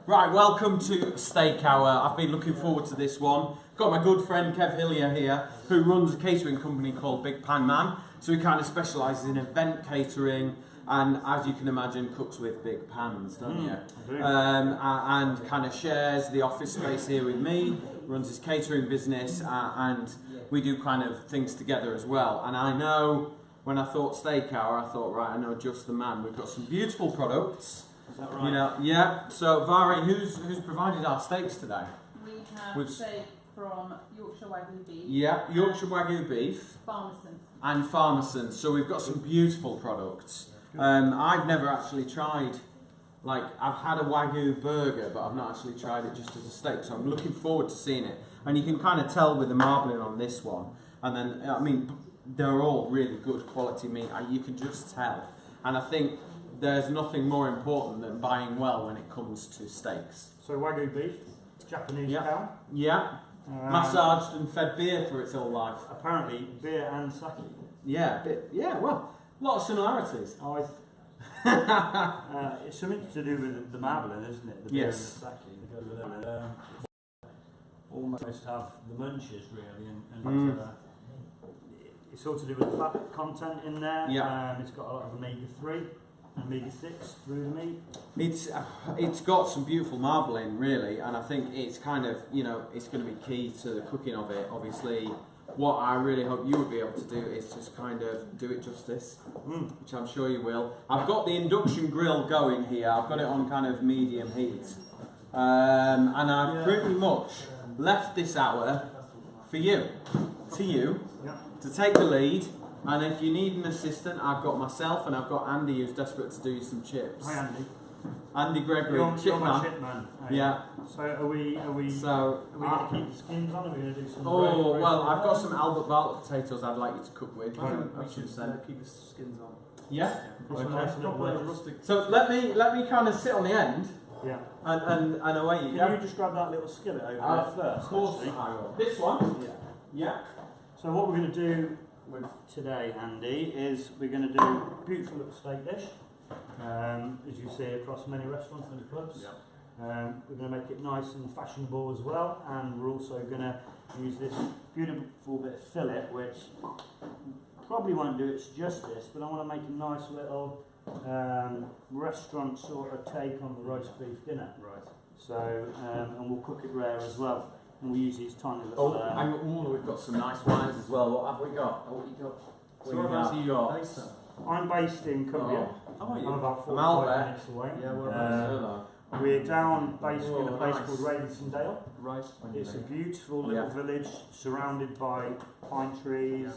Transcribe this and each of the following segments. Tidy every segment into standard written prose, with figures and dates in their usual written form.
Right, welcome to Steak Hour. I've been looking forward to this one. Got my good friend Kev Hillier here, who runs a catering company called Big Pan Man. So he kind of specialises in event catering, and as you can imagine, cooks with big pans, don't you? And kind of shares the office space here with me, runs his catering business, and we do kind of things together as well. And I know, when I thought Steak Hour, I thought, right, I know just the man. We've got some beautiful products. Is that right? You know, yeah. So Vari, who's provided our steaks today? We have steak from Yorkshire Wagyu beef. Yeah, Yorkshire Wagyu beef. Farmerson. And Farmerson. So we've got some beautiful products. I've never actually tried, like, I've had a Wagyu burger, but I've not actually tried it just as a steak. So I'm looking forward to seeing it. And you can kind of tell with the marbling on this one. And then, I mean, they're all really good quality meat. You can just tell. And I think there's nothing more important than buying well when it comes to steaks. So Wagyu beef, Japanese cow. Yeah. Massaged and fed beer for its whole life. Apparently beer and sake. Yeah, well, a lot of similarities. It's something to do with the marbling, isn't it? The beer and the sake. They go with it. Almost have the munches really, and it's all to do with the fat content in there. Yeah. It's got a lot of omega-3. Omega-6 through the meat. It's got some beautiful marbling, really, and I think it's kind of, you know, it's going to be key to the cooking of it. Obviously, what I really hope you would be able to do is just kind of do it justice, which I'm sure you will. I've got the induction grill going here. I've got it on kind of medium heat, and I've pretty much left this hour for you, to take the lead. And if you need an assistant, I've got myself and I've got Andy, who's desperate to do some chips. Hi Andy. Andy Gregory, you're my chip man. Yeah. So are we going to keep the skins on? Are we going to do some? Oh well, I've got some Albert Bartlett potatoes I'd like you to cook with. We should keep the skins on. Yeah. Okay. So let me kind of sit on the end. Yeah. And away you go. Can you just grab that little skillet over there first? Of course I will. This one. Yeah. Yeah. So what we're going to do today, Andy, is we're going to do a beautiful little steak dish, as you see across many restaurants and clubs. Yeah. We're going to make it nice and fashionable as well, and we're also going to use this beautiful bit of fillet, which probably won't do its justice, but I want to make a nice little restaurant sort of take on the roast beef dinner. Right. So, and we'll cook it rare as well. And we use these tiny little... we've got some nice wines as well. What have we got? I'm based in Cumbria. I'm about 45 minutes away. Yeah, we're down basically in a place called Ravensdale. Right. It's a beautiful little village surrounded by pine trees,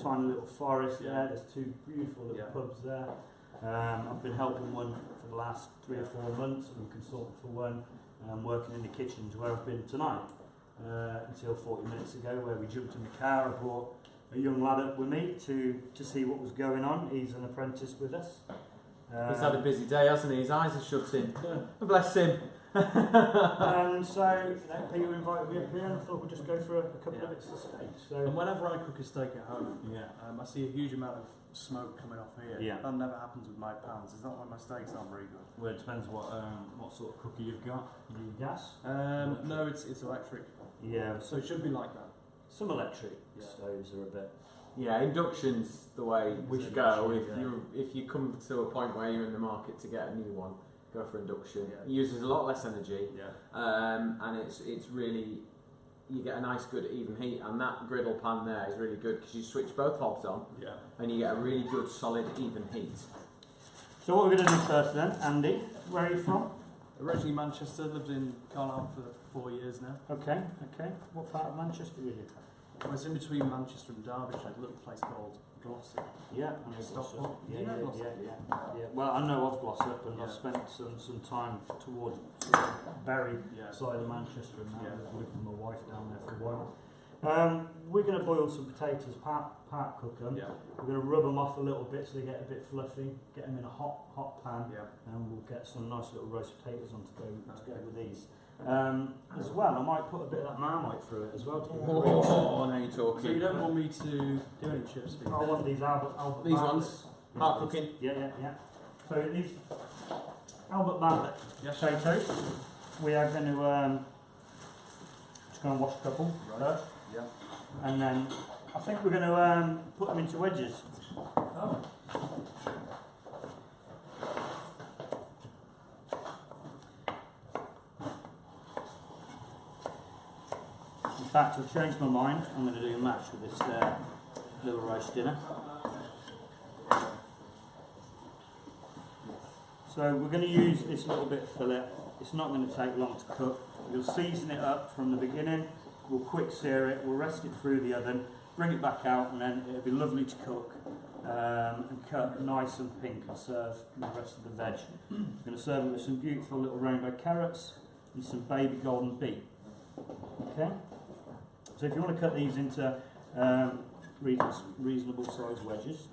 tiny little forest there. There's two beautiful little pubs there. I've been helping one for the last 3 or 4 months and consultant for one. Working in the kitchens where I've been tonight until 40 minutes ago, where we jumped in the car. I brought a young lad up with me to see what was going on. He's an apprentice with us. He's had a busy day, hasn't he? His eyes are shut in. Bless him. And so Peter invited me up here, and I thought we'd just go for a couple of bits of steak. So, and whenever I cook a steak at home, I see a huge amount of smoke coming off here. Yeah. That never happens with my pans. Is that why my steaks aren't very good? Well, it depends what sort of cooker you've got. You gas? No, it's electric. Yeah. So it should be like that. Some electric stoves are a bit. Yeah, induction's the way we should go. If you come to a point where you're in the market to get a new one, go for induction. Yeah. It uses a lot less energy, and it's really, you get a nice good even heat, and that griddle pan there is really good because you switch both hobs on, and you get a really good solid even heat. So what we're going to do first then, Andy, where are you from? Originally Manchester, lived in Carlisle for 4 years now. Okay. What part of Manchester are you? I was in between Manchester and Derbyshire, a little place called Glossop. Yeah, I know Glossop. Yeah. Well, I know of Glossop, and I've spent some time towards Bury side of Manchester, and I've lived with my wife down there for a while. We're going to boil some potatoes, part cook them. Yeah. We're going to rub them off a little bit so they get a bit fluffy. Get them in a hot pan, and we'll get some nice little roast potatoes on to go with these. As well, I might put a bit of that Marmite through it as well. Oh, now you're talking. So you don't want me to do any chips for you? I want these Albert these ones? Part cooking? Yeah. So these Albert Bartlett Yes. potatoes. We are going to just go and wash a couple first, Yeah. and then I think we're going to put them into wedges. Oh. In fact, I've changed my mind. I'm going to do a match with this little roast dinner. So we're going to use this little bit of fillet. It's not going to take long to cook. We'll season it up from the beginning. We'll quick sear it. We'll rest it through the oven. Bring it back out, and then it'll be lovely to cook and cut nice and pink and serve with the rest of the veg. We're going to serve it with some beautiful little rainbow carrots and some baby golden beet. Okay. So if you want to cut these into reasonable sized wedges.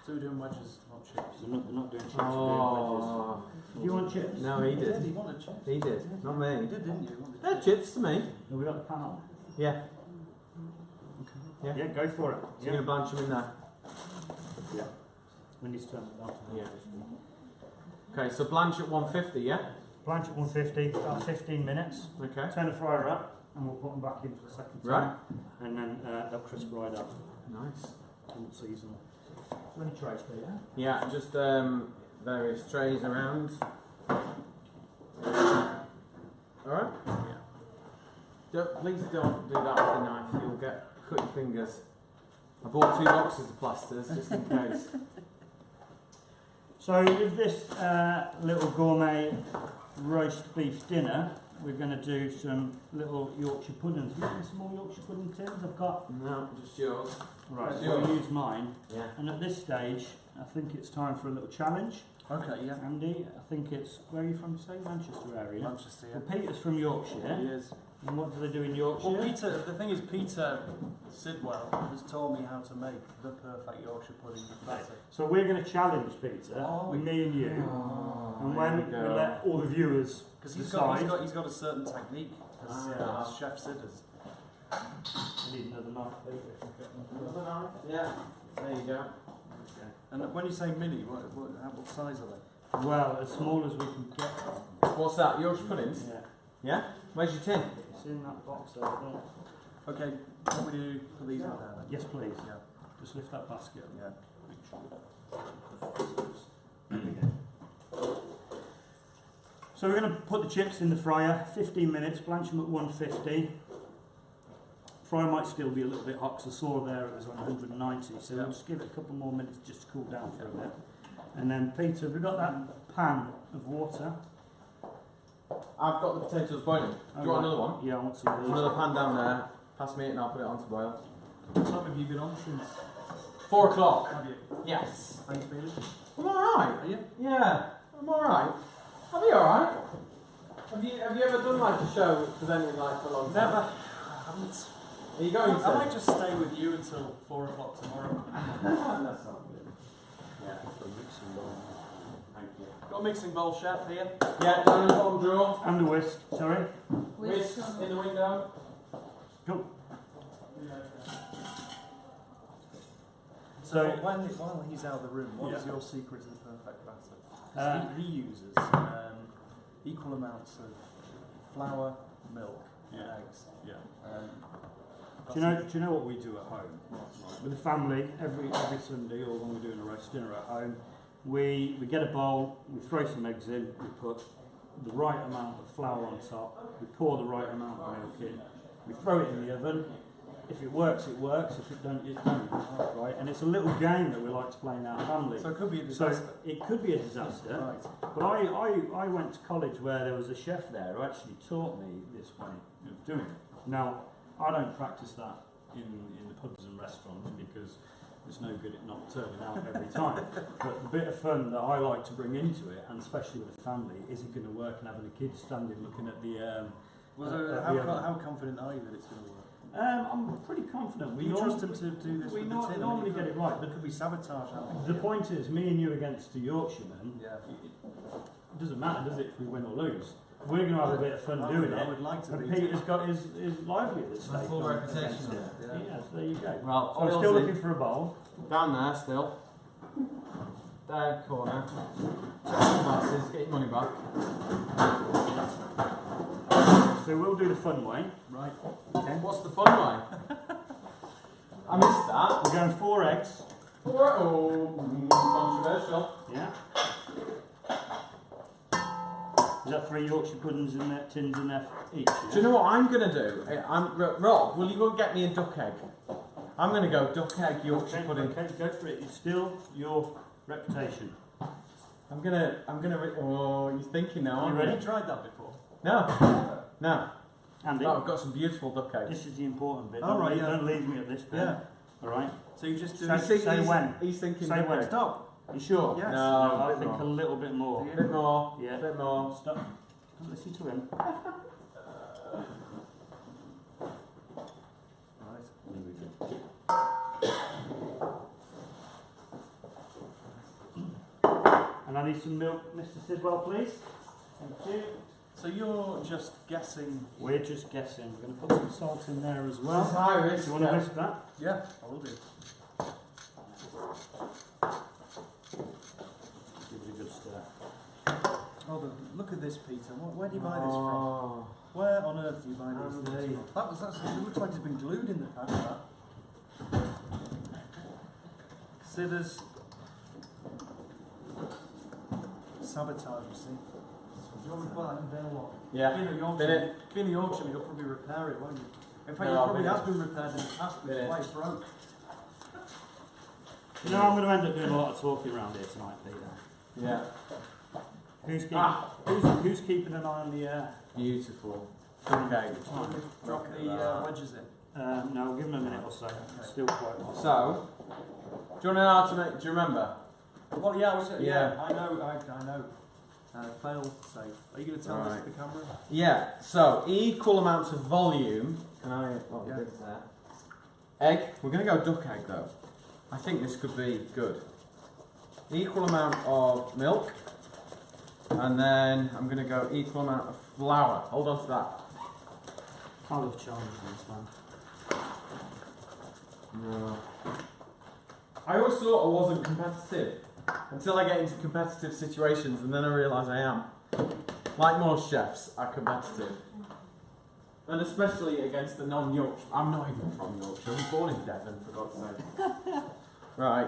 So we're doing wedges, not chips. They're not doing chips, they're doing wedges. Do you want chips? No, he did. He wanted chips. He did. Not me. You did, didn't you? You wanted They're chips to me. Have we got the pan on? Yeah. Yeah. Yeah, go for it. So you're going to blanch them in there? Yeah. We need to turn it down. Yeah. Okay, so blanch at 150, yeah? Blanch at 150, about 15 minutes. Okay. Turn the fryer up, and we'll put them back in for the second time. Right. And then they'll crisp right up. Nice. And season. So any trays, Peter? Yeah, just various trays around. Alright? Yeah. Please don't do that with a knife, you'll cut your fingers. I bought 2 boxes of plasters just in case. So with this little gourmet roast beef dinner, we're going to do some little Yorkshire puddings. You want some more Yorkshire pudding tins? I've got. No, just yours. Right, That's so yours. I'll use mine. Yeah. And at this stage, I think it's time for a little challenge. Okay, yeah. Andy, I think it's, where are you from, say? Manchester area? Manchester, Well, yeah. Peter's from Yorkshire. He is. And what do they do in Yorkshire? Well, Peter, the thing is, Peter Sidwell has taught me how to make the perfect Yorkshire pudding with batter. So we're going to challenge Peter, Oh, me and you, Oh, and there when we we go. let all the viewers Because decide. he's got a certain technique as, yeah. as Chef Sid has. I need another knife, Peter. Another knife? Yeah. There you go. And when you say mini, what size are they? Well, as small as we can get them. What's that? Yorkshire puddings? Yeah. Yeah? Where's your tin? It's in that box over there. Okay, what would you put these in there then? Yes, please. Yeah. Just lift that basket. Yeah. So we're going to put the chips in the fryer, 15 minutes, blanch them at 150. Fryer might still be a little bit hot because I saw there it was on 190, so we'll just give it a couple more minutes just to cool down for a bit. And then Peter, have we got that pan of water? I've got the potatoes boiling. Do you want another one? Yeah, I want some of these. Another pan down there. Pass me it and I'll put it on to boil. What time have you been on since? 4 o'clock. Have you? Yes. How you feeling? I'm alright. Are you? Yeah, I'm alright. I'll be alright. Have you ever done like a show presenting like for a long time? Never. I haven't. Are you going to? I might just stay with you until 4 o'clock tomorrow. That's not good. Yeah. Thank you. Got a mixing bowl, chef, here. Yeah, down in the bottom drawer. And the whisk, sorry. Whisk in the window. Go. So So, while he's out of the room, what is Yeah. your secret to the perfect batter? 'Cause he uses equal amounts of flour, milk, and Yeah. eggs. yeah. That's Do you know what we do at home? With the family, every Sunday, or when we're doing a roast dinner at home, we get a bowl, we throw some eggs in, we put the right amount of flour on top, we pour the right amount of milk in, we throw it in the oven. If it works, it works. If it don't, it don't. Right? And it's a little game that we like to play in our family. So it could be a So disaster. it could be a disaster. Right. But I went to college where there was a chef there who actually taught me this way of doing it. Now, I don't practice that in the pubs and restaurants because it's no good at not turning out every time. But the bit of fun that I like to bring into it, and especially with the family, is it going to work and having the kids standing looking at the... How confident are you that it's going to work? I'm pretty confident. We trust him to do this we with the tin. normally get it right. There could be sabotage happening. The point is, me and you against a Yorkshireman, Yeah. it doesn't matter, does it, if we win or lose? We're going to have a bit of fun doing I it. would like to And beat it. Peter's got his livelihood at stake. full on reputation against of it. it, yeah. Yeah, so there you go. Well, So I'm still oil's in. looking for a bowl. Down there still. corner. Check the glasses, get your money back. So we'll do the fun way. Right. Okay. What's the fun way? I missed that. We're going 4 eggs. Controversial. Yeah. Is that 3 Yorkshire puddings in there, tins in there each? Yeah? Do you know what I'm going to do? Rob, will you go get me a duck egg? I'm going to go duck egg Yorkshire pudding. Okay, go for it. It's still your reputation. I'm gonna. Oh, you're thinking now. You aren't ready? Have you tried that before? No. No. Andy, Oh, I've got some beautiful duck eggs. this is the important bit. Oh, Don't right, leave- yeah. Don't leave me at this bit. Yeah. All right. So you just do Say when. He's thinking Say duck when. egg. Stop. You sure? Yes. No, No, I a bit think a more. little bit more. Do you? Bit more. Yeah. Bit more. Stop. Don't listen to him. Right. And I need some milk, Mr. Sidwell, please. Thank you. So you're just guessing. We're just guessing. We're going to put some salt in there as This is well. high Do risk. you want to whisk that? Yeah, I will do. Give it a good stir. Oh, look at this, Peter. Where do you buy this from? Oh. Where on earth do you buy these Andy. things from? It looks like it's been glued in the pack. That. Scissors. Sabotage, you see. Do you want to put that in there or what? Yeah. Being a Bin Yorkshire, it. being a Yorkshire, you'll probably repair it, won't you? In fact, No, it I'll probably bin it. has been repaired in the past, Bin which is it. why it's broke. You know, I'm going to end up doing a lot of talking around here tonight, Peter. Yeah. Who's keeping an eye on the Beautiful. Duck egg. Drop Look the at that. wedges in. no, give him a minute or so. Still quite hot. So, do you want to know how to make? Do you remember? Well, yeah, Yeah. I know. Fail safe. Are you going to tell us Right. at the camera? Yeah. So equal amounts of volume. Can I? What Yeah. we did there? Egg. We're going to go duck egg though. I think this could be good. Equal amount of milk, and then I'm going to go equal amount of flour. Hold on to that. I love challenges this one. No. I always thought I wasn't competitive until I get into competitive situations, and then I realise I am. Like most chefs, are competitive, and especially against the non-Yorkshire. I'm not even from Yorkshire. I was born in Devon, for God's sake. Right.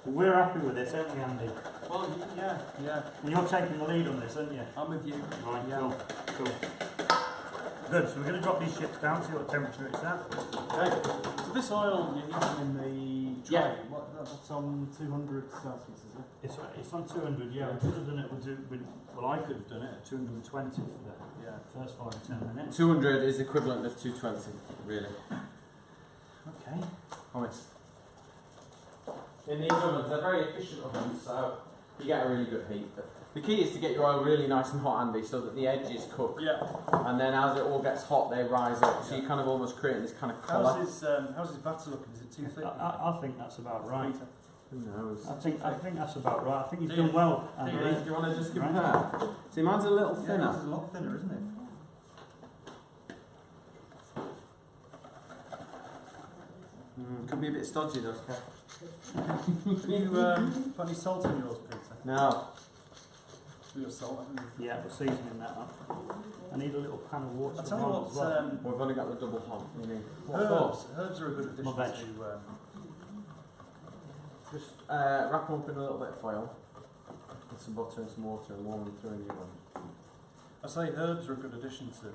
We're happy with this, aren't we, Andy? Well, yeah. And you're taking the lead on this, aren't you? I'm with you. Right, Yeah. cool. Good, so we're going to drop these chips down, see what temperature it's at. Okay. So this oil you're heating in the tray, Yeah. that's on 200 Celsius, is it? It's on 200, yeah. We could have done it well, I could have done it at 220 for the Yeah. first 5 to 10 minutes. 200 is equivalent of 220, really. Okay. Honest. In these ovens, they're very efficient ovens, so you get a really good heat. The key is to get your oil really nice and hot, Andy, so that the edges cook. Yeah. And then as it all gets hot, they rise up. So you're kind of almost creating this kind of colour. How's his batter looking? Is it too thick? I think that's about right. Peter? Who knows? I think that's about right. I think you've Do done you- well, Do Andy. you want to just Right. compare? See, mine's a little Yeah, thinner. this is a lot thinner, isn't it? Could be a bit stodgy though. Have you put any salt in yours, Peter? No. Your salt, haven't you? Yeah, we're seasoning that up. I need a little pan of water. I'll tell you as what, well. We've only got the double hot. You need. What for? herbs are a good addition My veg. to... Just wrap them up in a little bit of foil. With some butter and some water and warm them through in the oven. I say herbs are a good addition to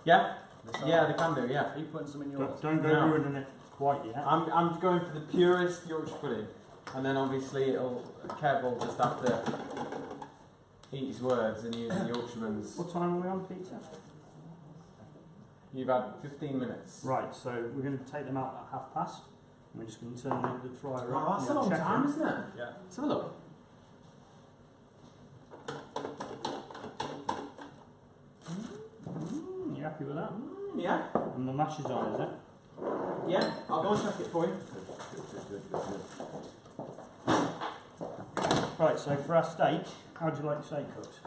Yeah? this. Yeah, they can do, yeah. Are you putting some in yours? Don't go No. ruining it quite yet. I'm going for the purest Yorkshire pudding. And then obviously Kev will just have to eat his words and use the Yorkshireman's. What time are we on, Peter? You've had 15 minutes. Right, so we're going to take them out at 1:30. And we're just going to turn the fryer Oh, on. that's a We'll long check time, them. isn't it? Yeah. Let's have a look. You happy with that? Yeah. And the mash is on, is it? Yeah, I'll go and check it for you. Right, so for our steak, how do you like your steak cooked?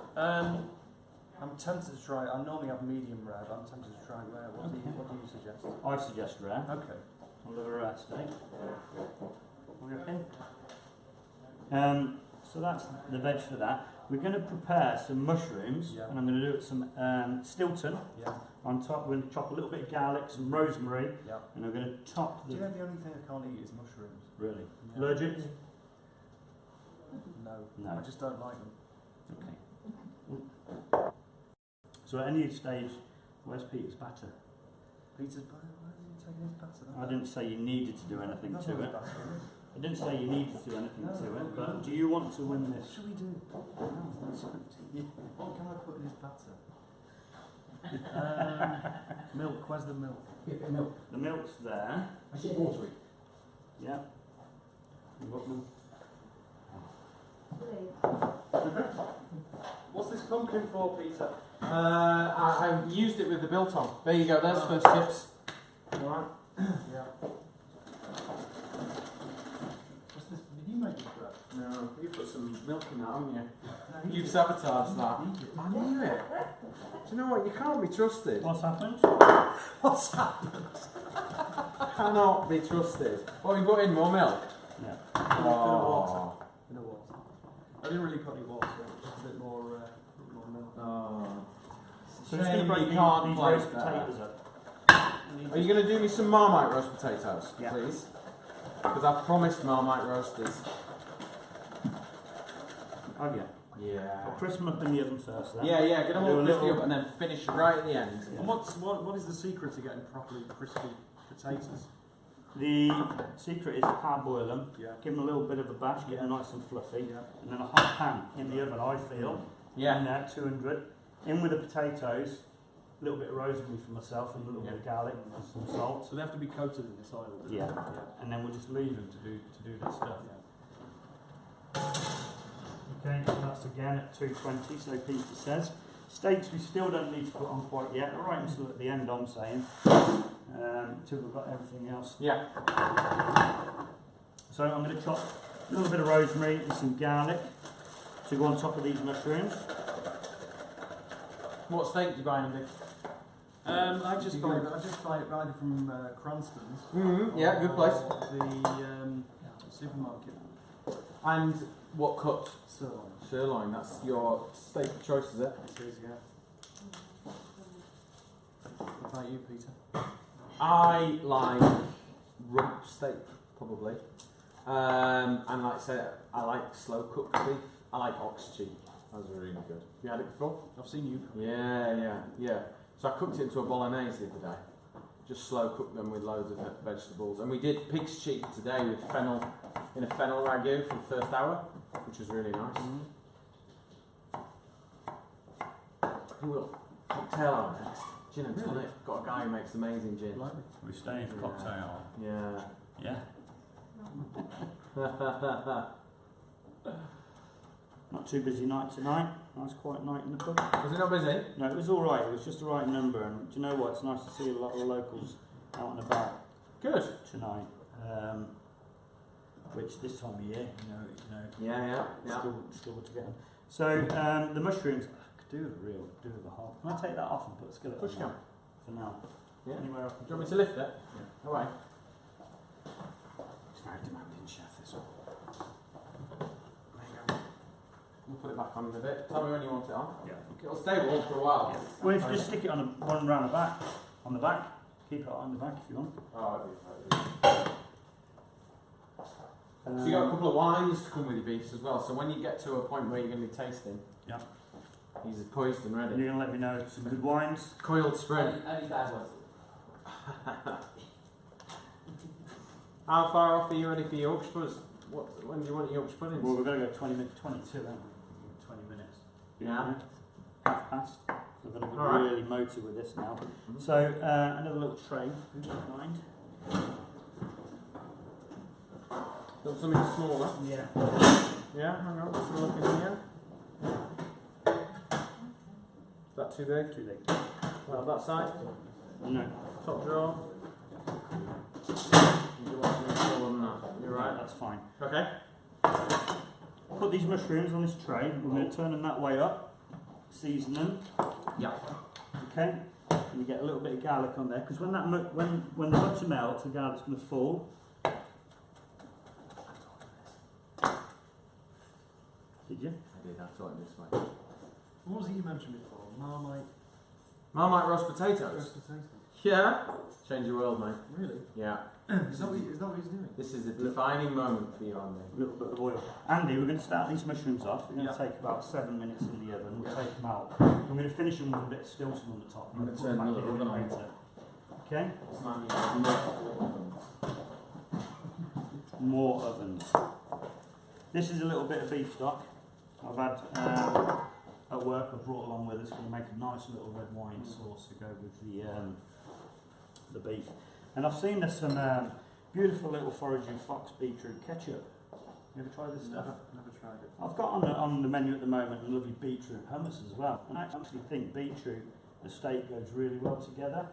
I'm tempted to try... I normally have medium rare, but I'm tempted to try rare. What do you suggest? I suggest rare. Okay. I'll have a rest, eh? What do you reckon? So that's the veg for that. We're going to prepare some mushrooms, Yeah. and I'm going to do it some Stilton Yeah. on top. We're going to chop a little bit of garlic, some rosemary, Yeah. and I'm going to top Do the... you know the only thing I can't eat is mushrooms? Really? Yeah. Allergic? No. No. I just don't like them. Okay. So at any stage, where's Peter's batter? Peter's batter? Why are you taking his batter? I didn't say you needed to do anything That's to not it. his batter. I didn't say you needed to do anything No. to it, but do you want to win What this? should we do? What can I put in his batter? Milk. Where's the milk? The milk's there. I said water. Yeah. You've got milk. What's this pumpkin for, Peter? I used it with the biltong. There you go, there's first chips. Alright. Yeah. What's this? Did you make this bread? No, you put some milk in that, haven't you? No, he You've did. sabotaged that. He did. I knew it. Do you know what? You can't be trusted. What's happened? What's happened? Cannot be trusted. What have you put in? More milk? Yeah. Oh. You know what? I didn't really put any water in. Just a bit more milk. Oh. So just going to Shame break you can't these play roast that. potatoes up. Are you going to do me some Marmite roast potatoes, Yeah. please? Because I've promised Marmite roasters. Oh yeah. Yeah. I'll crisp them up in the oven first then. Yeah, get them Do all a crispy little- up and then finish right at the end. Yeah. And what is the secret to getting properly crispy potatoes? The secret is parboil them, Yeah. give them a little bit of a bash, get them Yeah. nice and fluffy, Yeah. and then a hot pan in the oven, I feel, in Yeah. there, 200. In with the potatoes, a little bit of rosemary for myself, and a little bit of garlic and some salt. So they have to be coated in this oil. do they? Yeah. And then we'll just leave them to do this stuff. Okay, so that's again at 220, so Peter says. Steaks we still don't need to put on quite yet, they're right until at the end I'm saying, until we've got everything else. Yeah. So I'm going to chop a little bit of rosemary and some garlic to go on top of these mushrooms. What steak do you buy, Andy? I just buy it right from Cranston's. Yeah, good place. The supermarket. And what cut? Sirloin. Sirloin, that's your steak of choice, is it? It is, yeah. What about you, Peter? I like rump steak, probably. And like I said, I like slow cooked beef. I like ox cheek. Those are really good. Have you had it before? I've seen you. Yeah. So I cooked it into a bolognese the other day. Just slow cooked them with loads of vegetables. And we did pig's cheek today with fennel, in a fennel ragu for the first hour, which was really nice. Who will? Cocktail hour next. Gin and tonic. Got a guy who makes amazing gin. Like me? We're staying for cocktail. Yeah. Yeah. Not too busy night tonight. Nice quiet night in the pub. Was it not busy? No, it was alright. It was just the right number. And do you know what? It's nice to see a lot of the locals out and about Good. tonight. Which this time of year, Yeah. struggle to get them. So the mushrooms, I could do with a half. Can I take that off and put a skillet Push on cam. that for now? Yeah. Anywhere else? Do you want me to lift it? Yeah. Away. It's very demanding, chef, this one. There you go. We'll put it back on in a bit. Tell me when you want it on. Yeah. It'll stay warm for a while. Well, if you just stick it on one round the back, on the back, keep it on the back if you want. Oh, so you got a couple of wines to come with your beefs as well. So when you get to a point where you're going to be tasting, Yeah. he's poised and And ready. you're going to let me know some good wines. Coiled spring. Only bad ones. How far off are you ready for Yorkshire puddings? When do you want Yorkshire puddings? Well, we're going to go 22, aren't we? 20 minutes. Yeah. Half past. So we're going to go All right. really motor with this now. So another little tray, if you don't mind. Got something smaller? Yeah. Yeah, hang on, let's look in here. Is that too big? Too big. Well, that side? No. Top drawer? You want something smaller than that? You're right. That's fine. Okay. Put these mushrooms on this tray. We're going to turn them that way up. Season them. Yeah. Okay. and you get a little bit of garlic on there, because when the butter melts, the garlic's going to fall. Did you? I did, I taught him this way. What was it you mentioned before? Marmite Marmite roast potatoes. roast potato. Yeah. Change the world, mate. Really? Yeah. Is that what he's doing? This is a defining moment for you, Andy. A little bit of oil. Andy, we're going to start these mushrooms off. We're going to Yeah. take about 7 minutes in the oven. We'll Yeah. take them out. I'm going to finish them with a bit of Stilton on the top. I'm gonna put turn them the back in oven on. later. Okay? It's like More ovens. This is a little bit of beef stock. I've had at work. I've brought along with us. Going to make a nice little red wine sauce to go with the beef. And I've seen there's some beautiful little foraging fox beetroot ketchup. You ever tried this stuff? Never tried it. I've got on the menu at the moment a lovely beetroot hummus as well. And I actually think beetroot, the steak goes really well together.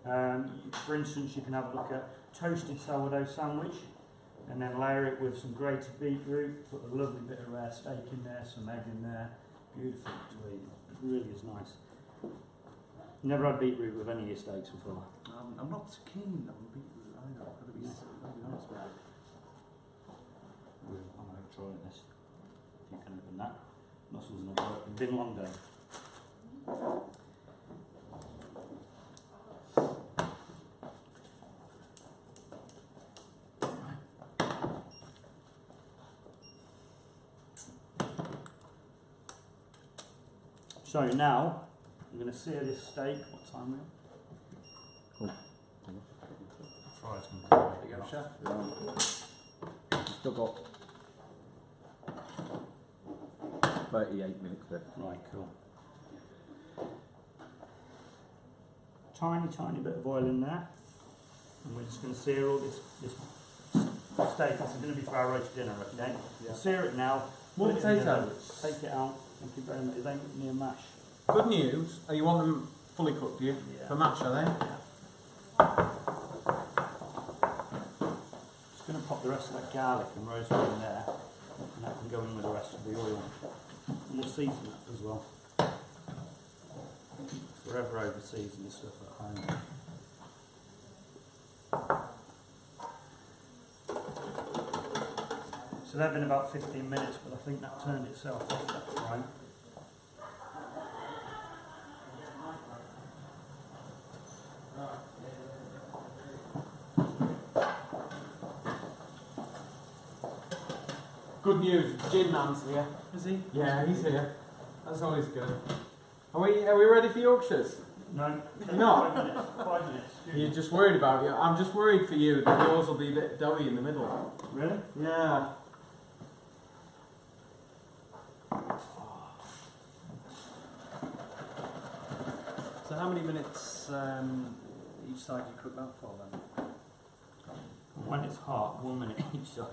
For instance, you can have a look at toasted sourdough sandwich and then layer it with some grated beetroot, put a lovely bit of rare steak in there, some egg in there. Beautiful to eat. It really is nice. Never had beetroot with any of your steaks before. I'm not keen on beetroot either. I've got to be honest with you. I'm going to try this. If you can open that. Muscles not working. Been a long day. So now I'm going to sear this steak. What time are we on? Try it. There you go, chef. Still got 38 minutes left. Right, cool. Tiny bit of oil in there. And we're just going to sear all this steak. This is going to be for our roast dinner, okay? Yeah. Sear it now. More put it in the oven, potatoes. Take it out. Thank you very much. They make me a mash. Good news. Oh, you want them fully cooked, do you? Yeah. For mash, are they? Just going to pop the rest of that garlic and rosemary in there. And that can go in with the rest of the oil. And we'll season it as well. Forever over season this stuff at home. So they've been about 15 minutes, but I think that turned itself off that time. Good news. Gin man's here. Is he? Yeah, he's here. That's always good. Are we ready for Yorkshires? No, You're not? 5 minutes. 5 minutes. You're just worried about you. I'm just worried for you that yours will be a bit doughy in the middle. Really? Yeah. So how many minutes each side you cook that for then? When it's hot, 1 minute each side.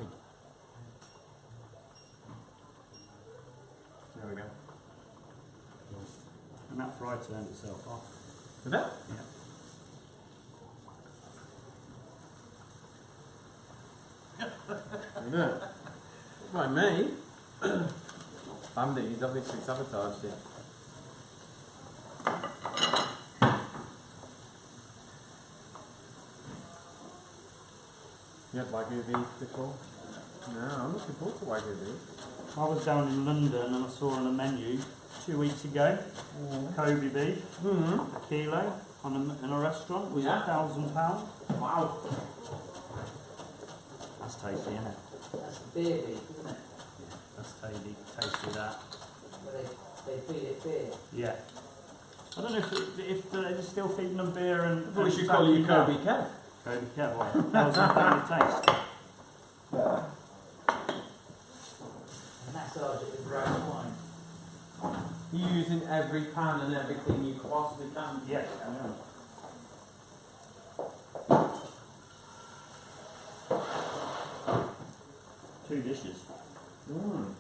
There we go. And that fry turned itself off. Is it? Yeah. Is it? By me. Andy, he's obviously sabotaged it. You had Wagyu beef before? No, I'm looking forward to Wagyu beef. I was down in London and I saw on the menu 2 weeks ago Kobe beef, Mm-hmm. a kilo in a restaurant was Yeah. £1,000. Wow. That's tasty, isn't it? That's beer beef, isn't it? That's tasty that. Where they feed it beer. Yeah. I don't know if they're still feeding them beer and. We and should call you sake now. Kobe Kev. Kobe Kev, £1,000 taste. And massage it with brown wine. You're using every pan and everything you possibly can. Yes, I know. Two dishes. Mm.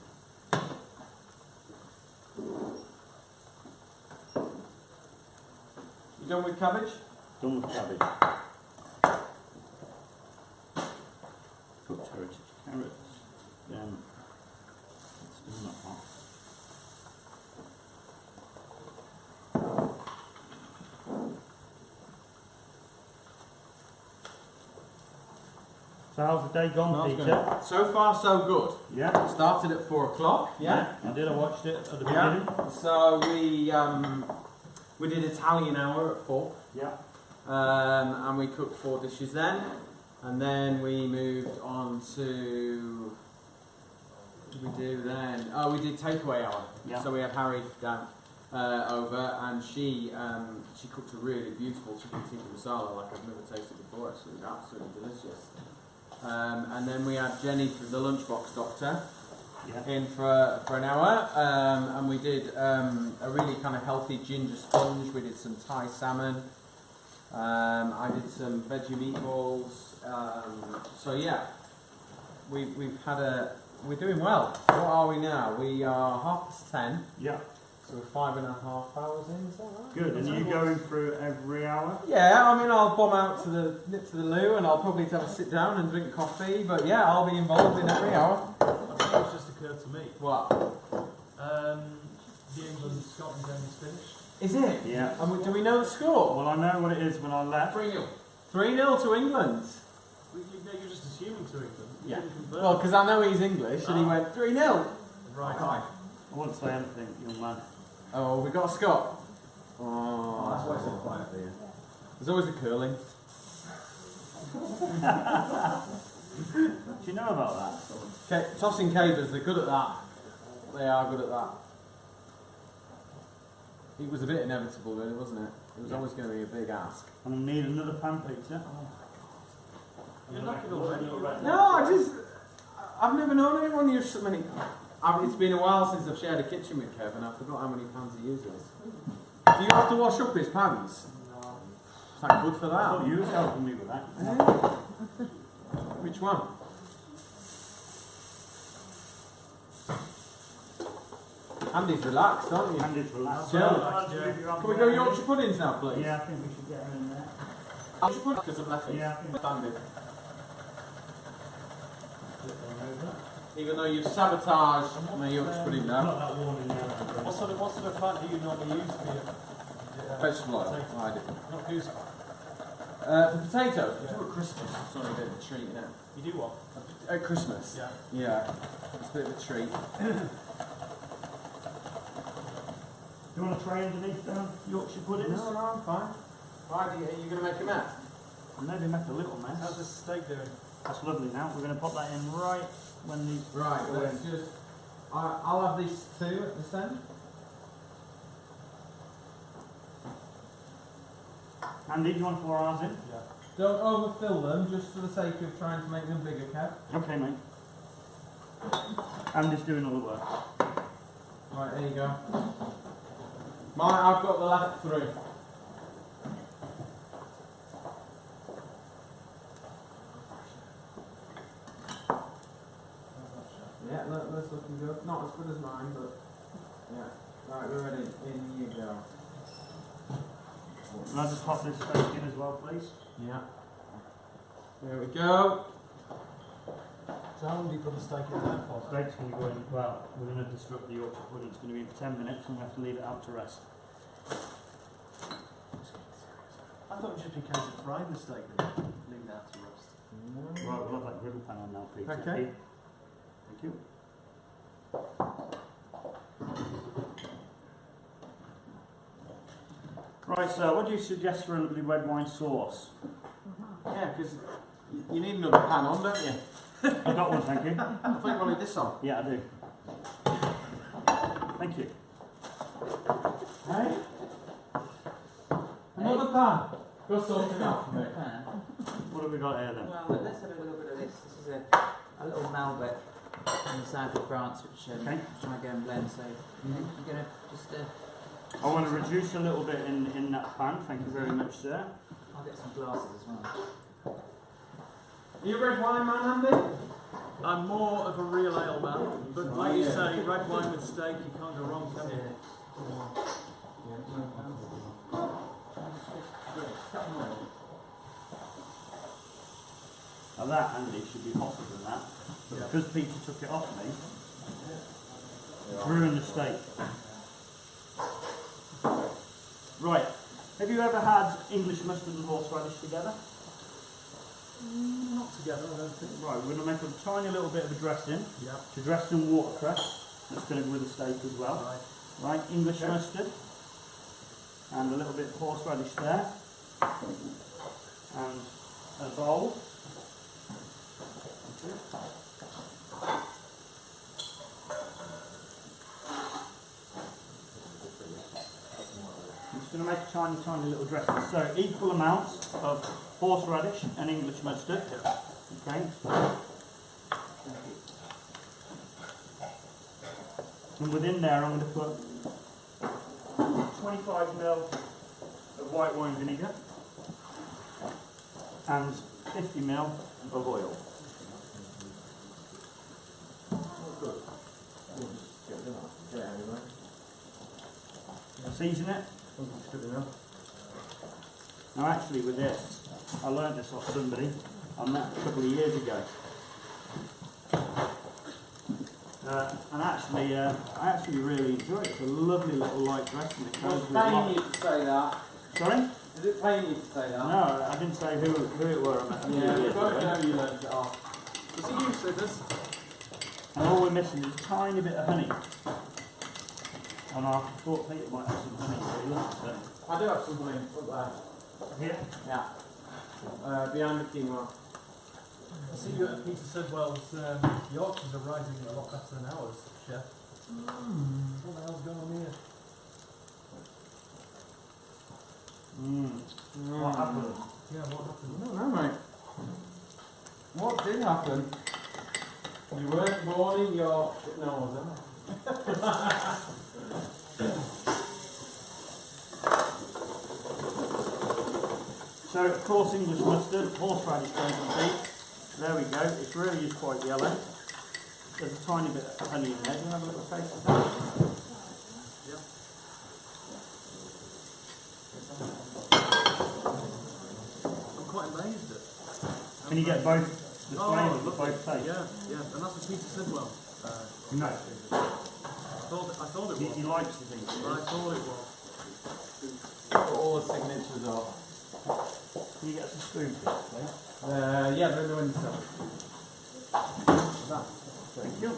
You done with cabbage? Done with cabbage. Cooked heritage carrots. Then it's still not hot. So how's the day gone, That's Peter? good. So far, so good. Yeah. Started at 4 o'clock. Yeah. I did. I watched it at the Yeah. beginning. So we did Italian hour at 4. Yeah. And we cooked 4 dishes then, and then we moved on to. What did we do then? Oh, we did takeaway hour. Yeah. So we had Harry down over, and she cooked a really beautiful chicken tikka masala like I've never tasted before. Actually, it was absolutely delicious. And then we had Jenny from the Lunchbox Doctor Yeah. in for an hour, and we did a really kind of healthy ginger sponge. We did some Thai salmon. I did some veggie meatballs. So yeah, we've had we're doing well. What are we now? We are 10:30. Yeah. So we're 5.5 hours in. Is that right? Good. And you going through every hour? Yeah, I mean I'll bomb out to the loo, and I'll probably have a sit down and drink coffee. But yeah, I'll be involved in every hour. I think it's just occurred to me. What? The England-Scotland game is finished. Is it? Yeah. And do we know the score? Well, I know what it is when I left. 3-0. 3-0 to England. You're just assuming to England. You Yeah. didn't confirm. Well, because I know he's English, and he went 3-0. Right. I won't say anything, young man. Oh, we got a Scot. That's Oh, why it's so quiet there. there's always the curling. Do you know about that? Tossing cavers, they're good at that. They are good at that. It was a bit inevitable, really, wasn't it? It was always going to be a big ask. I'm going to need another pan, Peter. You're knackered already. No, I've never known anyone use so many. It's been a while since I've shared a kitchen with Kev, and I forgot how many pans he uses. Do you have to wash up his pans? Thank good for I that. thought you was helping me with that. Which one? Andy's relaxed, aren't you? And it's relaxed. Yeah. Can Can we go Yorkshire puddings now, please? Yeah, I think we should get her in there. Yorkshire puddings because I've left it. Yeah, I think- Standing. Flip them over. Even though you've sabotaged my Yorkshire pudding now. Not that warning there. What sort of plant do you normally use for your Vegetable oil. potato? I do. Not goose. For potatoes, we do at Christmas. It's only a bit of a treat, you know. You do what? At Christmas. Yeah. Yeah. It's a bit of a treat. Do you want to tray underneath Yorkshire puddings? No, I'm fine. Why are you going to make a mess? Maybe make a little mess. How's this steak doing? That's lovely now. We're going to pop that in right when the... Right, go let's in. just. I'll have these 2 at this end. Andy, do you want to pour ours in? Yeah. Don't overfill them, just for the sake of trying to make them bigger, Kev. Okay, mate. Andy's doing all the work. Right, there you go. I've got the last 3. Yeah, that's looking good. Not as good as mine, but yeah. Right, we're ready. In you go. Can I just pop this steak in as well, please? Yeah. There we go. So how long do you put the steak in there for? Steak's going to go in, well, we're going to disrupt the Yorkshire pudding. It's going to be in for 10 minutes and we have to leave it out to rest. I thought it was just in case of frying the steak and leaving it out to rest. Right, we'll have that griddle pan on now, Peter. Okay. Here. Thank you. Right, so what do you suggest for a lovely red wine sauce? Yeah, because you need another pan on, don't you? I've got one, thank you. I thought you wanted this on. Yeah, I do. Thank you. Hey? Another pan. Go sort it out for me. What have we got here then? Well, let's have a little bit of this. This is a little Malbec from the south of France, which Okay. try and go and blend. So you're going to just, I want to reduce a little bit in that pan. Thank you very much, sir. I'll get some glasses as well. Are you a red wine man, Andy? I'm more of a real ale man, but like you say, red wine with steak, you can't go wrong, can you? Now that, Andy, should be hotter than that. But Yeah. because Peter took it off me, it's ruined the steak. Right. Have you ever had English mustard and horseradish together? Not together, I don't think. Right, we're going to make a tiny little bit of a dressing. Yeah. To dress some watercress. That's going to go with the steak as well. Right. Right, English mustard. And a little bit of horseradish there. And a bowl. I'm just going to make a tiny little dressing. So equal amounts of horseradish and English mustard. Okay. And within there I'm going to put 25ml of white wine vinegar and 50ml of oil. Season it. Now actually with this, I learned this off somebody I met a couple of years ago. And actually, I actually really enjoy it. It's a lovely little light dressing. It goes with paying lots. you to say that? Sorry? Is it paying you to say that? No, I didn't say who it were. I met a few Yeah, years we've got to ago. know you learned it off. Does he use scissors? And all we're missing is a tiny bit of honey. And I thought Peter might have some honey, so he loves it. I do have some honey up there. Here? Yeah. Behind the quinoa. I see you at Peter Sidwell's Yorkshires are rising a lot better than ours, Chef. What the hell's going on here? What happened? Yeah, what happened? I don't know, mate. What did happen? You weren't born in Yorkshire. No, I wasn't. So, of course, English mustard, horseradish goes on deep. There we go. It really is quite yellow. There's a tiny bit of honey in there. Do you have a little taste of that? Yeah. I'm quite amazed at. Can you get both the flavours of both tastes? Yeah, yeah, and that's a Peter Sidwell. No. I thought it was. He likes the things. I thought it was. Put all the signatures off. Can you get some spoon, please? Yeah, they're in the window. Thank you.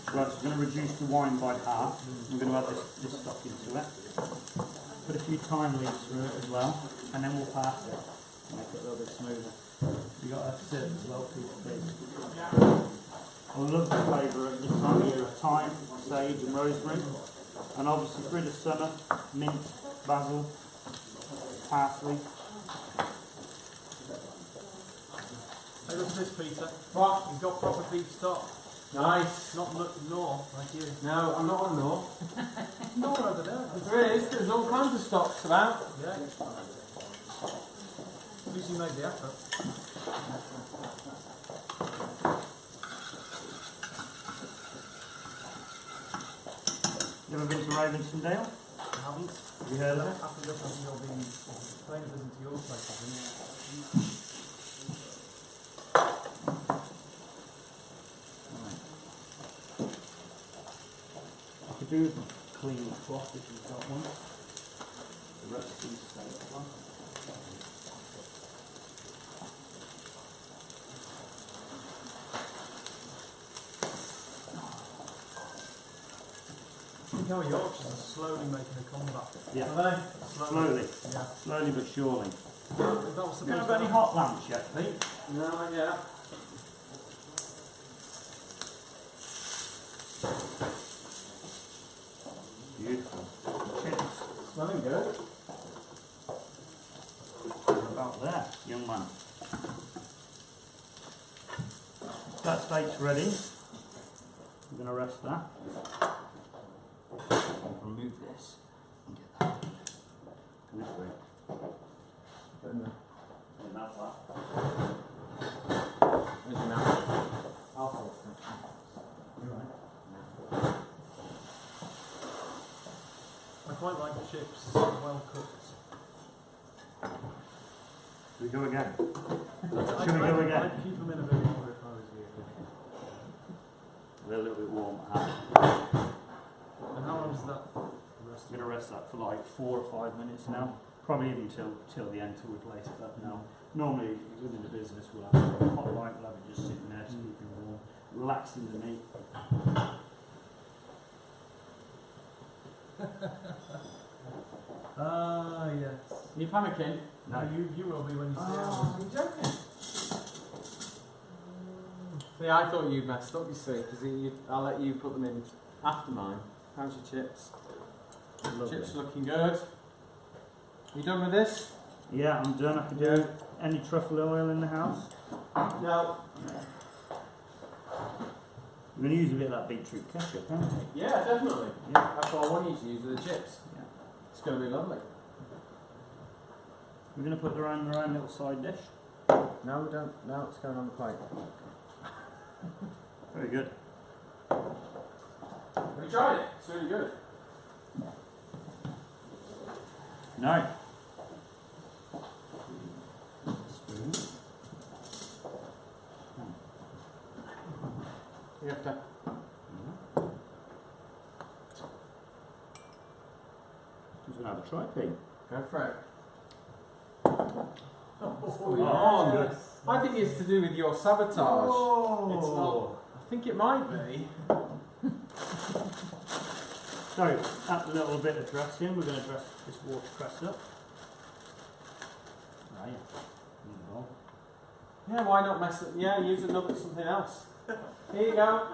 Right, so we're going to reduce the wine by half. We're going to add this stock into it. Put a few thyme leaves through it as well, and then we'll pass it. Make it a little bit smoother. We've got a sip as well, please. I love the flavour at this time of year of thyme, sage and rosemary. And obviously through the summer, mint, basil, parsley. Hey, look at this, Peter. What? You've got proper beef stock. Nice. Not North, like you. No, I'm not on North. North over there. There is. There's all kinds of stocks about. Yeah. At least you made the effort. You ever been to Ravensdale? I haven't. Have you heard of it? After this, I think you'll be paying a visit to your place, I think. I could do with a clean cloth if you've got one. The rest is steak one. I think our Yorkshires are slowly making a comeback. Yeah. Are they? Slowly. Yeah. Slowly but surely. That was Have you supposed got any to hot lamps yet, Pete? No, not yet. Beautiful. Chips. Smelling good. About there, young man. That steak's ready. I'm going to rest that. I'll remove this and get that. Come this way. And that's that. Where's your knife? I'll hold it. You're right. I quite like the chips well cooked. Should we go again? Should we go again? I'd keep them in a bit longer if I was you. They're a little bit warm. And how long is that? I'm going to rest that for like 4 or 5 minutes now. Probably even till the end, till we place it up now. Normally within the business we'll have a hot light, we'll have it just sitting there so you can warm, relaxing the meat. Ah, yes. Are you panicking? No, you will be when you see Oh, ours. I'm joking. See, I thought you messed up, you see, because I'll let you put them in after mine. How's your chips? Lovely. Chips are looking good. You done with this? Yeah, I'm done. I can do any truffle oil in the house. No. We're going to use a bit of that beetroot ketchup, aren't we? Yeah, definitely. Yeah. That's what I want you to use with the chips. Yeah. It's going to be lovely. We're going to put their own little side dish. No, we don't. No, it's going on the plate. Very good. Have you tried it? It's really good. No. Spoon. You have to. Who's going to have a try, Pete? Go for it. Oh, good. I think it's to do with your sabotage. Oh. It's not. I think it might be. So, add a little bit of dressing. We're going to dress this watercress up. Right. In the bowl. Yeah, why not mess it? Yeah, use another something else. Here you go.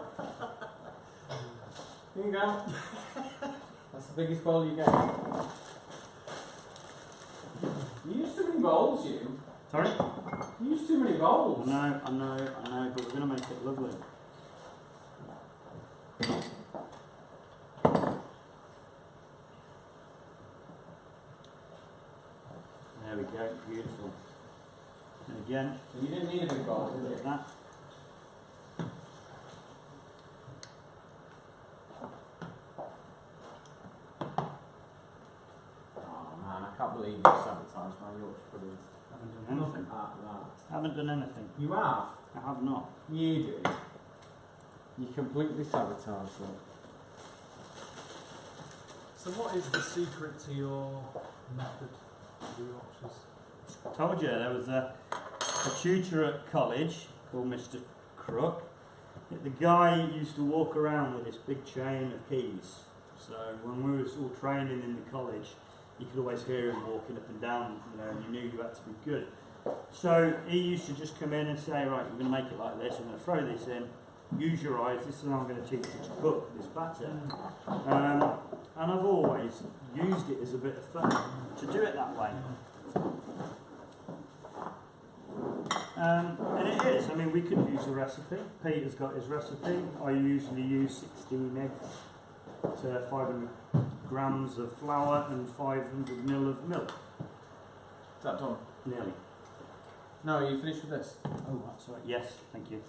Here you go. That's the biggest bowl you get. You use too many bowls, you. Sorry? You use too many bowls. I know, but we're going to make it lovely. There we go, beautiful. And again, So you didn't need a big bowl, did like you? that. Oh man, I can't believe you sabotaged my Yorkshire puddings. Haven't done anything. That. Haven't done anything. You have? I have not. You did. You completely sabotaged them. So what is the secret to your method of the Yorkshires? I told you there was a tutor at college called Mr. Crook. The guy used to walk around with this big chain of keys. So when we were all training in the college, you could always hear him walking up and down, and you knew you had to be good. So he used to just come in and say, right, we're going to make it like this, I'm going to throw this in, use your eyes, this is how I'm going to teach you to cook this batter. And I've always used it as a bit of fun to do it that way. And it is, I mean, we could use a recipe. Peter's got his recipe. I usually use 16 eggs to 500 grams of flour and 500 ml of milk. Is that done? Nearly. No, are you finished with this? Oh, that's right. Yes, thank you.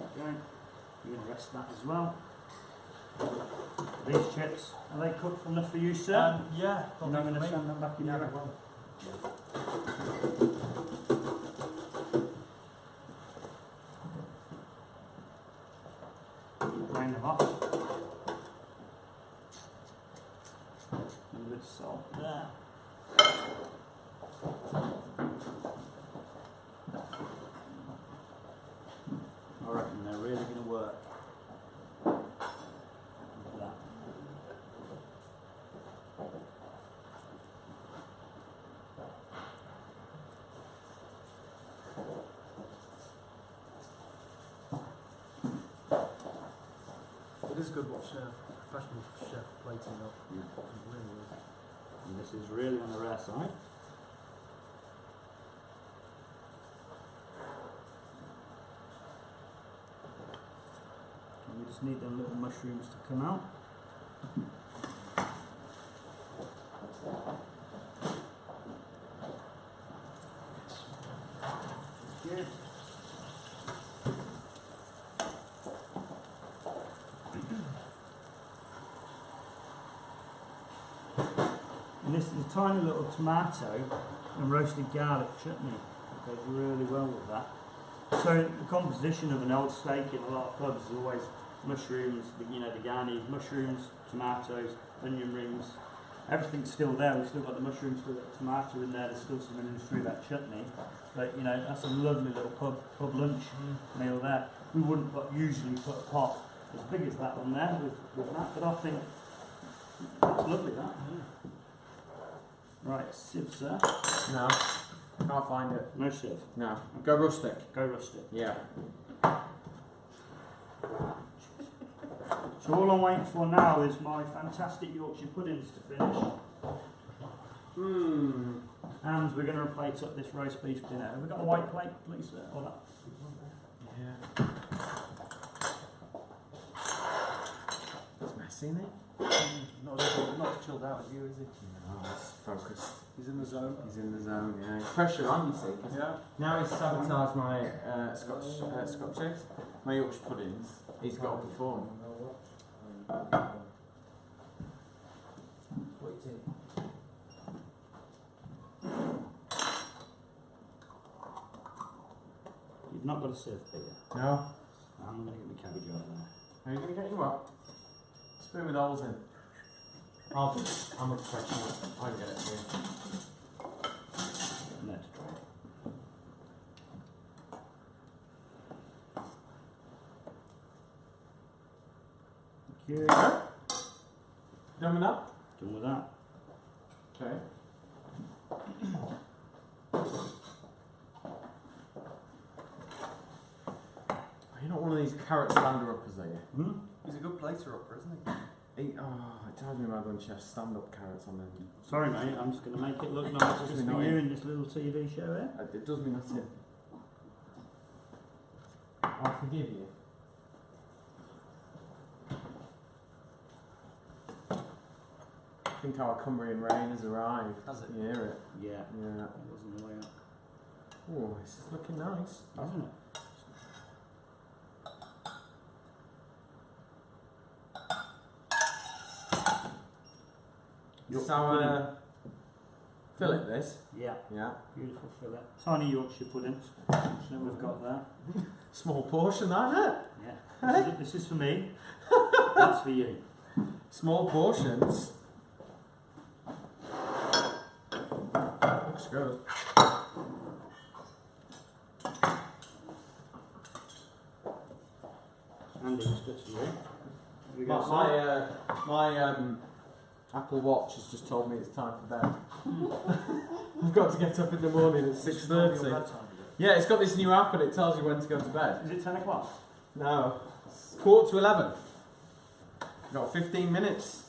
Okay. You're going to rest that as well. These chips, are they cooked enough for you, sir? Yeah, I'm not going to send them back in your well. Drain them off. A little bit of salt there. I reckon they're really going to work. Look at that. It is good watching a professional chef plating up. It really is. And this is really on the rare side. And we just need them little mushrooms to come out. Good. And this is a tiny little tomato and roasted garlic chutney. It goes really well with that. So the composition of an old steak in a lot of pubs is always mushrooms, the Ghani, mushrooms, tomatoes, onion rings. Everything's still there. We've still got the mushrooms, still got the tomato in there. There's still some in through that chutney. But that's a lovely little pub lunch meal there. We wouldn't usually put a pot as big as that on there with that, but I think that's lovely. That. Right, sieve, sir. No, can't find it. No sieve. No, go rustic. Go rustic. Yeah. So all I'm waiting for now is my fantastic Yorkshire puddings to finish. And we're going to plate up this roast beef dinner. Have we got a white plate, please, sir? Or that? Yeah. It's messy, isn't it? Not as chilled out as you, is he? No, it's focused. He's in the zone. He's in the zone, yeah. Pressure on, you see. 'Cause Yeah. now he's sabotaged my Scotch eggs, my Yorkshire puddings. He's got to perform. 42. You've not got a sieve, Peter. No? I'm going to get my cabbage out there. Are you going to get your what? Spoon with holes in. I'm a professional. I can get it for you. And there to try. Thank you. Done with that? Done with that. Okay. You're not one of these carrot stander-uppers, are you? He's a good plater upper, isn't he? It drives me mad when chefs stand up carrots on them. Sorry, mate, I'm just going to make it look nice just for you in this little TV show here. It does me nothing. I'll forgive you. I think our Cumbrian rain has arrived. Has it? You hear it? Yeah, Yeah. it was on the way up, Oh, this is looking nice. isn't it? It's our fillet, this. Yeah, Yeah. beautiful fillet. Tiny Yorkshire puddings, so we've got that. Small portion, that, isn't it? Yeah, this is for me, that's for you. Small portions. Looks good. Andy, this bit's for you. Here we go, My Apple Watch has just told me it's time for bed. I've got to get up in the morning at 6:30. Yeah, it's got this new app and it tells you when to go to bed. Is it 10 o'clock? No, it's 11:15. Got 15 minutes.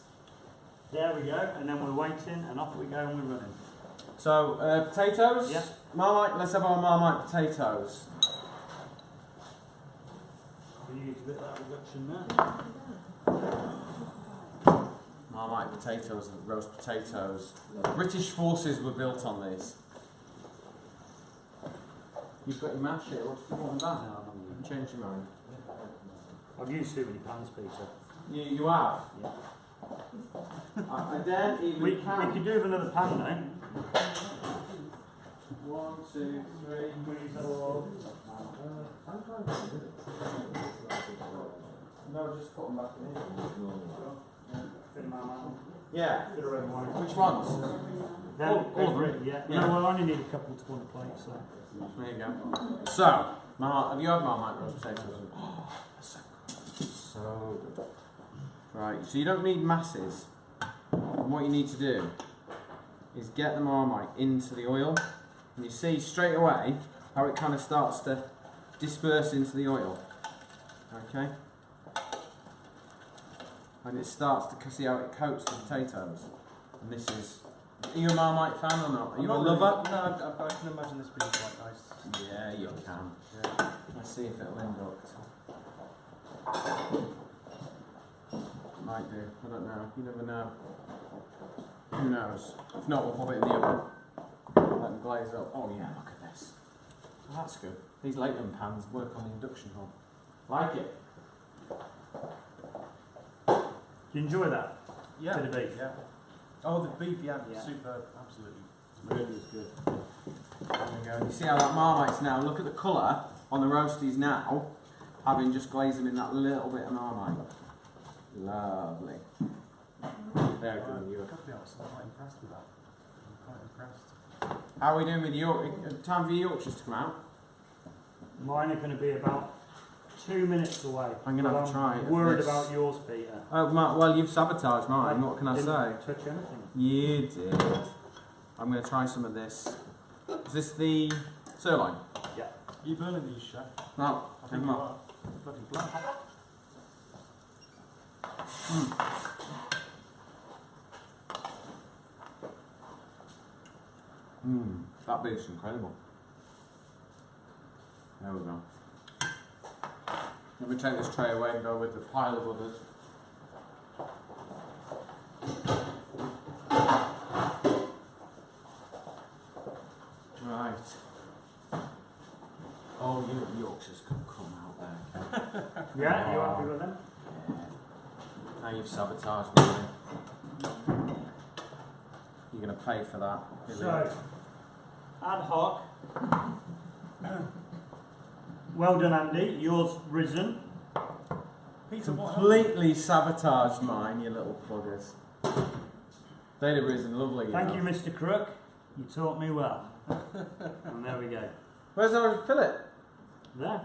There we go, and then we're waiting, and off we go and we're running. So, potatoes? Yeah. Marmite, let's have our Marmite potatoes. We use a bit of that reduction there. Marmite potatoes, roast potatoes. British forces were built on these. You've got your mash here, what do you want that? Change your mind. I've used too many pans, Peter. You have? Yeah. I don't even We count. could do with another pan though. 1, 2, 3, 4. No, just put them back in here. Yeah. Which ones? All of them? Yeah. Yeah. No, well, I only need a couple to on the plate, so. There you go. So, have you had Marmite roast potatoes? Oh, so good. Right, so you don't need masses. And what you need to do is get the Marmite into the oil. And you see straight away how it kind of starts to disperse into the oil. Okay? And it starts to see how it coats the potatoes. And this is... Are you a Marmite fan or not? Are you a lover? No, I can imagine this being quite nice. Yeah, you can. Yeah. Let's see if it'll end up. Might do. I don't know. You never know. Who knows? If not, we'll pop it in the oven. Let them glaze up. Oh yeah, look at this. Oh, that's good. These Lakeland pans work on the induction hob. Like it. Do you enjoy that? Yeah. Bit of beef. Yeah. Oh, the beef, yeah, Yeah. superb, absolutely. Really is good. There we go. You see how that Marmite's now? Look at the colour on the roasties now, having just glazed them in that little bit of Marmite. Lovely. There, I've you. got to be honest, I'm quite impressed with that. I'm quite impressed. How are we doing with York? Time for your Yorkshires to come out? Mine are going to be about 2 minutes away. I'm gonna But have to try I'm worried this. about yours, Peter. Oh, well, you've sabotaged mine. What can I Didn't say? touch anything. You did. I'm going to try some of this. Is this the sirloin? Are you burning these, chef? No, I think never you mind. are. Bloody black. That bit's incredible. There we go. Let me take this tray away and go with the pile of others. Right. Oh, you Yorkshires can come out there. Yeah, you happy with them? Now you've sabotaged me. You're going to pay for that. So, ad hoc. Well done, Andy. Yours risen. Peter, what? Completely sabotaged mine, you little pluggers. They'd have risen lovely. Thank you, Mr. Crook. You taught me well. And there we go. Where's our fillet? There.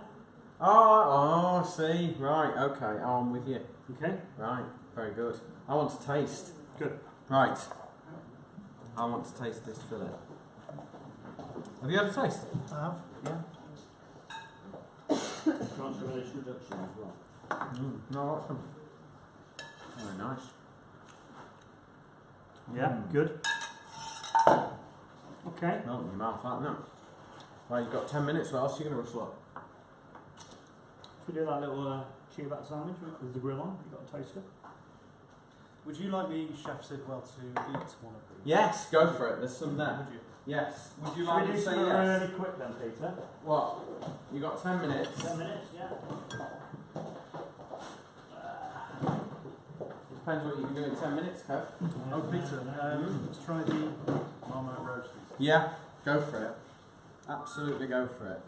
Oh, see. Right, okay. Oh, I'm with you. Okay. Right, very good. I want to taste. Good. Right. I want to taste this fillet. Have you had a taste? I have. Yeah. Controversial reduction as well. No, that's some. Very nice. Yeah, good. Okay. Melt in your mouth, that, no? Right, you've got 10 minutes. What else are you going to rustle up? Should we do that little ciabatta sandwich with the grill on? You got a toaster? Would you like me, Chef Sidwell, to eat one of these? Yes, go for it. There's some there. Would you? Yes. Would you Should like we to do say something yes? really quick then, Peter? What? You got 10 minutes. 10 minutes, yeah. Depends what you can do in 10 minutes, Kev. Oh, Peter, let's try the Marmite roasties. Yeah, go for it. Absolutely go for it.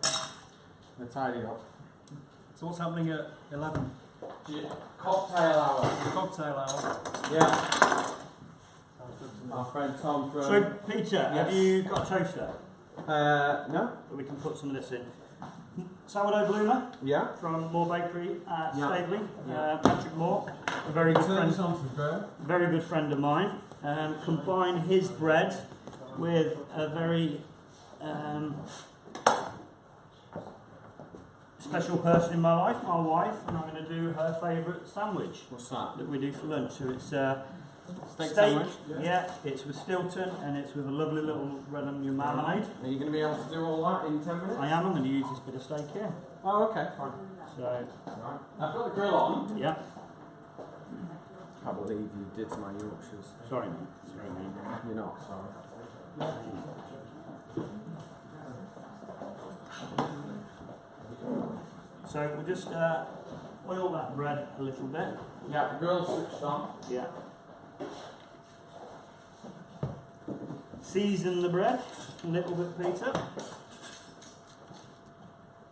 We're tidy up. So what's happening at 11? Cocktail hour. Cocktail hour. Yeah. Sounds good to me. Our friend Tom from... So, Peter, have Yes. you got a toaster no? that we can put some of this in? Sourdough bloomer Yeah. from Moore Bakery at Yeah. Staveley. Yeah. Patrick Moore, a very good Turn friend. this onto the grill. Very good friend of mine. Combine his bread with a very special person in my life, my wife, and I'm going to do her favourite sandwich What's that? that we do for lunch. So it's Steak steak, sandwich? yeah, it's with Stilton and it's with a lovely little red onion marmalade. Are you going to be able to do all that in 10 minutes? I am. I'm going to use this bit of steak here. Oh, okay, fine. So, Right. I've got the grill on. yeah. Can't believe you did to my Yorkshires. Sorry, mate. Sorry, mate. You're not, sorry. So we'll just oil that bread a little bit. Yeah, the grill's switched on. Yeah. Season the bread a little bit, Peter.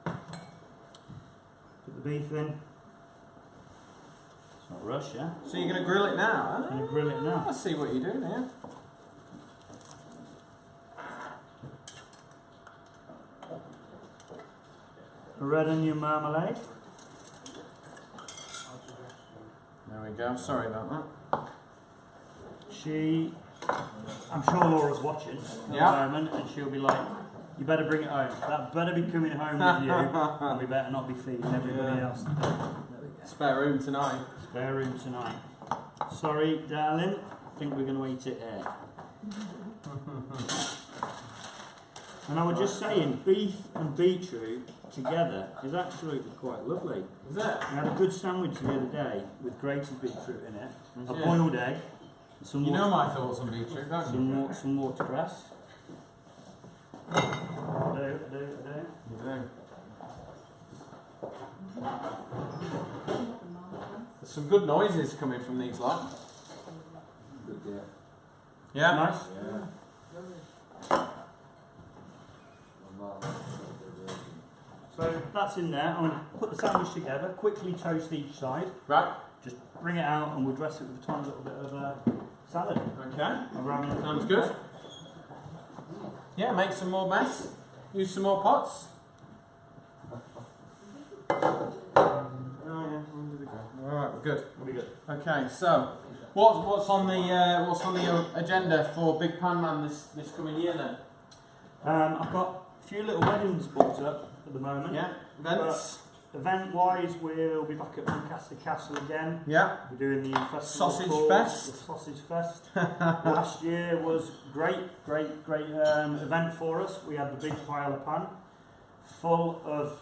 Put the beef in. It's not a rush, yeah? So you're going to grill it now? I'm going to grill it now. I see what you're doing here. A red onion marmalade. There we go. Sorry about that. I'm sure Laura's watching at Yeah. the moment, and she'll be like, you better bring it home. That better be coming home with you, and we better not be feeding everybody else. Spare room tonight. Spare room tonight. Sorry, darling. I think we're going to eat it here. And I was just saying, beef and beetroot together is absolutely quite lovely. Is it? I had a good sandwich the other day with grated beetroot in it, a Yeah. boiled egg, some You know water, my thoughts on beetroot, don't you? some watercress. I do. You do. There's some good noises coming from these lot. Good, yeah. Yeah? Nice. Yeah. So that's in there. I'm going to put the sandwich together, quickly toast each side, Right. just bring it out, and we'll dress it with a tiny little bit of salad. Okay. Around Sounds good. Yeah, make some more mess. Use some more pots. Alright, we're good. Really good. Okay, so what's on the agenda for Big Pan Man this coming year then? I've got a few little weddings booked up at the moment. Yeah, events. Event-wise, we'll be back at Lancaster Castle again. Yeah, We're doing the festival Sausage called Fest. The Sausage Fest. Last year was great event for us. We had the big paella pan full of,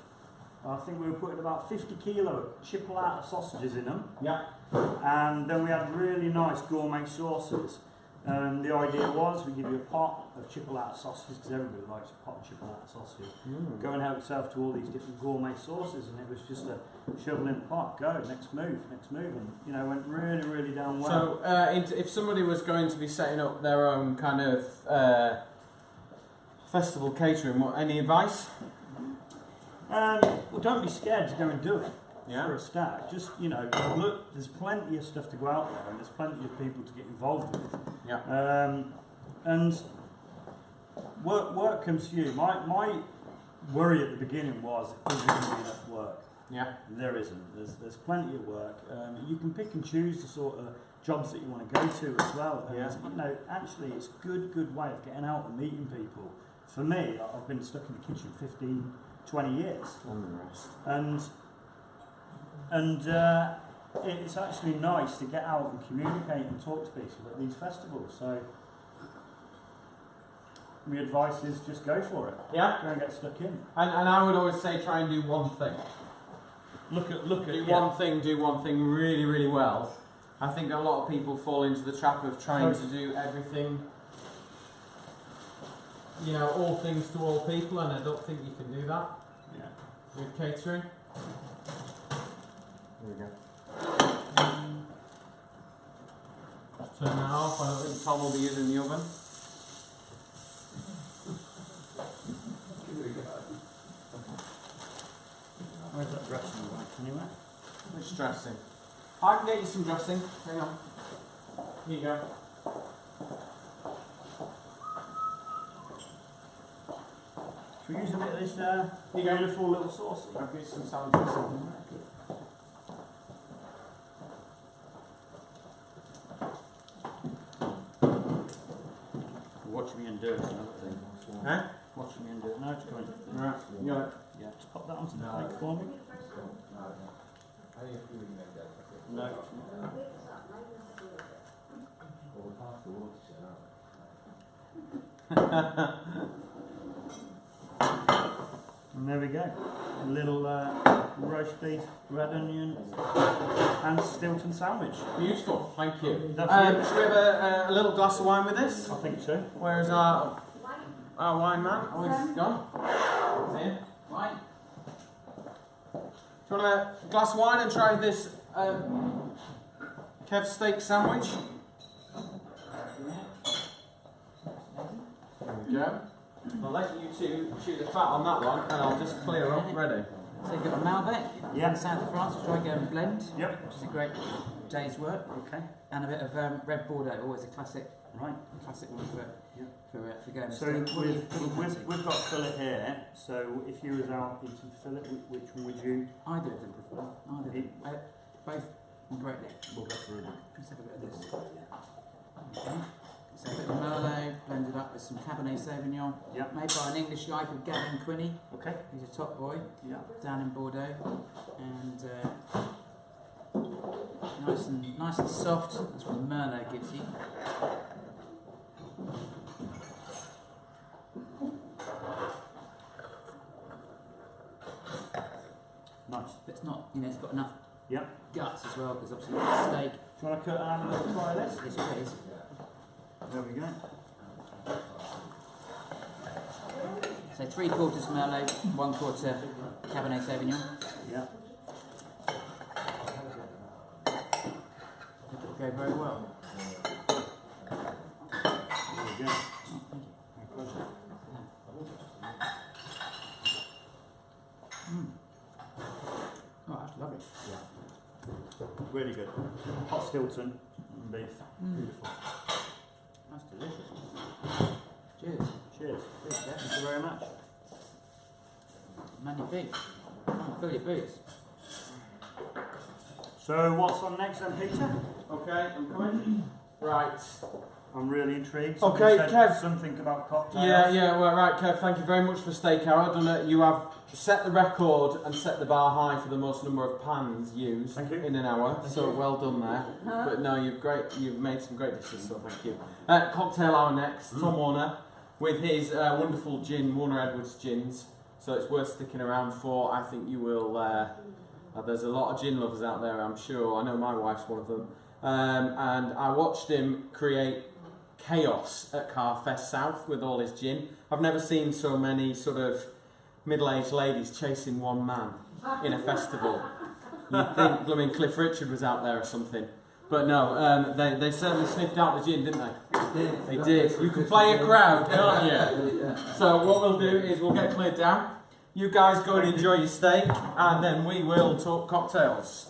I think we were putting about 50 kilo chipolata sausages in them. yeah. And then we had really nice gourmet sauces. The idea was we give you a pot of chipolata sausages, because everybody likes a pot of chipolata sausages. Go and help yourself to all these different gourmet sauces, and it was just a shovel in the pot, go, next move, and you know, went really, really down well. So if somebody was going to be setting up their own kind of festival catering, any advice? Well, don't be scared to go and do it. For Yeah. a start, just, you know, look, there's plenty of stuff to go out there, and there's plenty of people to get involved with. Yeah. And work comes to you. My worry at the beginning was, is there going to be enough work? Yeah. There isn't. There's plenty of work. You can pick and choose the sort of jobs that you want to go to as well. And, Yeah. you know, actually, it's a good way of getting out and meeting people. For me, I've been stuck in the kitchen 15, 20 years, And the rest. and it's actually nice to get out and communicate and talk to people at these festivals. So my advice is just go for it. Yeah. Go and get stuck in. And I would always say try and do one thing. Look at Do one thing really, really well. I think a lot of people fall into the trap of trying to do everything, you know, all things to all people, and I don't think you can do that Yeah. with catering. There we go. Just turn that off. I don't think Tom will be using the oven. Where's that dressing like anyway? Which dressing? I can get you some dressing. Hang on. Here you go. Should we use a bit of this You go. beautiful little sauce? I'll give you some salad dressing. Watch me and do it. Huh? Watch me and do it. No, it's going. Right. You got it. Yeah, just pop that onto the plate for me. No. And there we go. A little roast beef, red onion, and Stilton sandwich. Beautiful. Thank you. That's it. Should we have a little glass of wine with this? I think so. Where's our wine man? Oh, he's gone. He's here. Wine. Do you want a glass of wine and try this Kev steak sandwich? There we go. I'll let you two chew the fat on that one, and I'll just clear up. Ready? So you've got a Malbec Yeah. in the south of France, which I go and blend, Yep. which is a great day's work, Okay. and a bit of red Bordeaux, always a classic Right. one for going. So we've got fillet here. So if you was out eating fillet, which one would you? Either of them. Either of them. Both greatly. We'll go for a bit. Let's have a bit of this. Okay. So a bit of Merlot blended up with some Cabernet Sauvignon, Yeah. made by an English guy called Gavin Quinney. Okay. He's a top boy Yeah. down in Bordeaux, and nice and soft. That's what the Merlot gives you. Nice. But it's not, it's got enough Yeah. guts as well, because obviously it's steak. Do you want to cut and have a little try of this? It's what it is. There we go. So 3/4 Merlot, 1/4 Cabernet Sauvignon. Yeah. I think it'll go very well. There we go. Oh, thank you. My pleasure. really good. Hot Stilton and beef. Beautiful. That's delicious. Cheers. Cheers. Cheers, Jeff. Thank you very much. Magnifique. Oh, fill your boots. So what's on next then, Peter? Okay, I'm coming. Right. I'm really intrigued. Okay, Somebody said Kev. something about cocktails. Yeah, well, right, Kev, thank you very much for Steak Hour. Done it. You have set the record and set the bar high for the most number of pans used Thank you. in an hour, Thank so you. well done there. But no, you've made some great dishes, so thank you. Cocktail Hour next, Tom Warner, with his wonderful gin, Warner Edwards gins, so it's worth sticking around for. I think you will, there's a lot of gin lovers out there, I'm sure. I know my wife's one of them. And I watched him create chaos at Carfest South with all his gin. I've never seen so many sort of middle-aged ladies chasing one man in a festival. You'd think blooming Cliff Richard was out there or something. But no, they certainly sniffed out the gin, didn't they? They did. You can play a crowd, can't you? So what we'll do is we'll get cleared down. You guys go and enjoy your steak, and then we will talk cocktails.